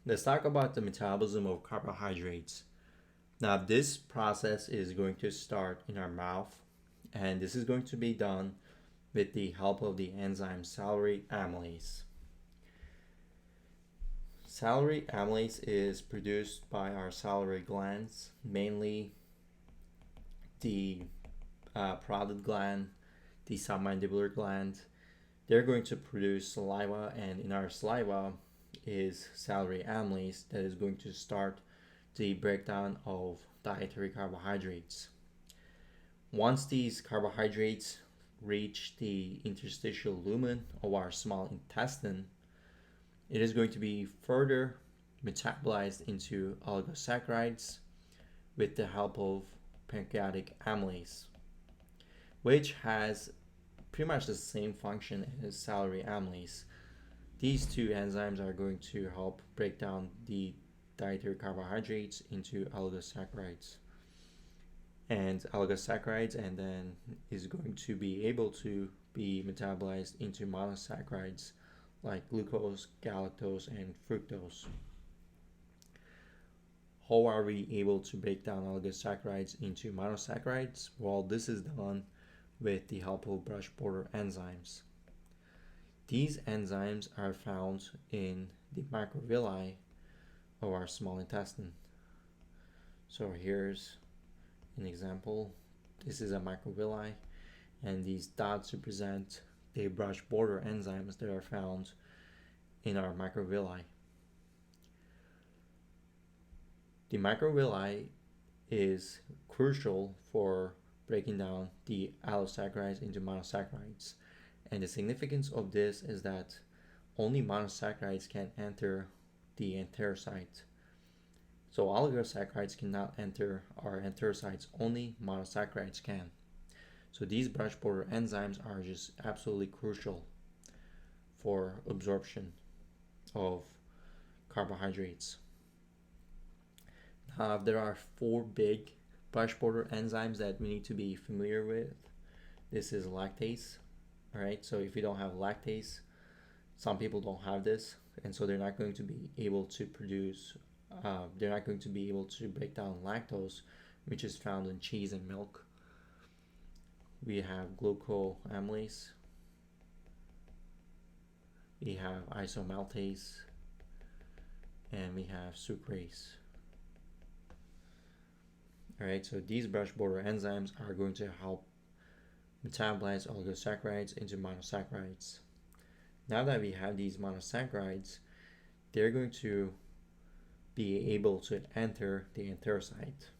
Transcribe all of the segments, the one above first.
Let's talk about the metabolism of carbohydrates. Now, this process is going to start in our mouth, and this is going to be done with the help of the enzyme salivary amylase. Salivary amylase is produced by our salivary glands, mainly the parotid gland, the submandibular gland. They're going to produce saliva, and in our saliva is salivary amylase that is going to start the breakdown of dietary carbohydrates. Once these carbohydrates reach the interstitial lumen of our small intestine, it is going to be further metabolized into oligosaccharides with the help of pancreatic amylase, which has pretty much the same function as salivary amylase. These two enzymes are going to help break down the dietary carbohydrates into oligosaccharides. And then is going to be able to be metabolized into monosaccharides like glucose, galactose, and fructose. How are we able to break down oligosaccharides into monosaccharides? Well, this is done with the help of brush border enzymes. These enzymes are found in the microvilli of our small intestine. So here's an example. This is a microvilli, and these dots represent the brush border enzymes that are found in our microvilli. The microvilli is crucial for breaking down the allosaccharides into monosaccharides. And the significance of this is that only monosaccharides can enter the enterocyte. So oligosaccharides cannot enter our enterocytes, only monosaccharides can. So these brush border enzymes are just absolutely crucial for absorption of carbohydrates. Now, there are four big brush border enzymes that we need to be familiar with. This is lactase. All right, so if you don't have lactase, some people don't have this, and so they're not going to be able to break down lactose, which is found in cheese and milk. We have glucoamylase, we have isomaltase, and we have sucrase. All right, so these brush border enzymes are going to help metabolize oligosaccharides into monosaccharides. Now that we have these monosaccharides, they're going to be able to enter the enterocyte.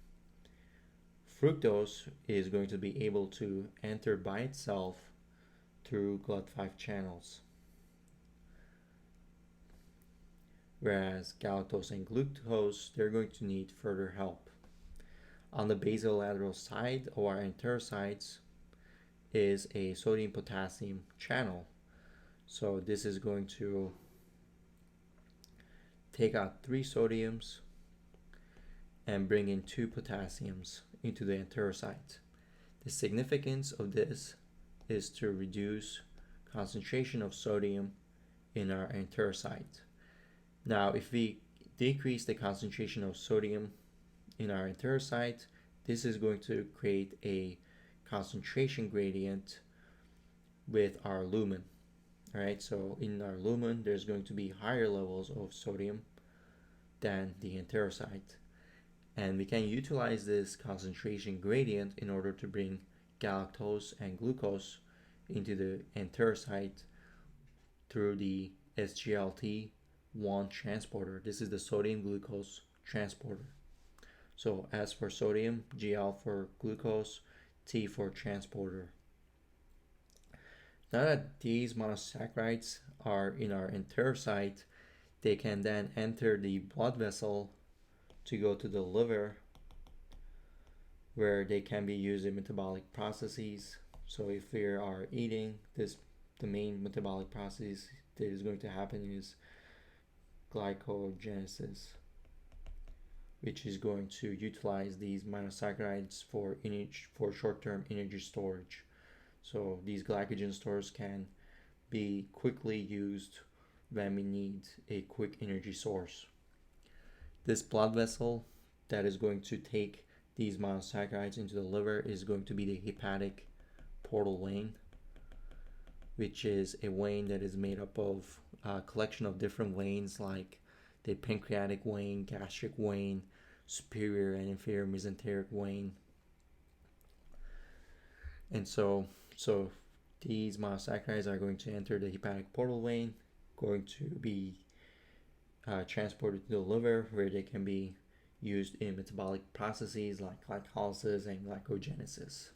Fructose is going to be able to enter by itself through GLUT5 channels, whereas galactose and glucose, they're going to need further help. On the basolateral side of our enterocytes is a sodium-potassium channel. So this is going to take out 3 sodiums and bring in 2 potassiums into the enterocyte. The significance of this is to reduce concentration of sodium in our enterocyte. Now, if we decrease the concentration of sodium in our enterocyte, this is going to create a concentration gradient with our lumen. All right, so in our lumen, there's going to be higher levels of sodium than the enterocyte. And we can utilize this concentration gradient in order to bring galactose and glucose into the enterocyte through the SGLT1 transporter. This is the sodium glucose transporter. So S for sodium, GL for glucose, T for transporter. Now that these monosaccharides are in our enterocyte, they can then enter the blood vessel to go to the liver, where they can be used in metabolic processes. So if we are eating, the main metabolic process that is going to happen is glycogenesis, which is going to utilize these monosaccharides for short-term energy storage. So these glycogen stores can be quickly used when we need a quick energy source. This blood vessel that is going to take these monosaccharides into the liver is going to be the hepatic portal vein, which is a vein that is made up of a collection of different veins like the pancreatic vein, gastric vein, superior and inferior mesenteric vein. And so these monosaccharides are going to enter the hepatic portal vein, going to be transported to the liver, where they can be used in metabolic processes like glycolysis and glycogenesis.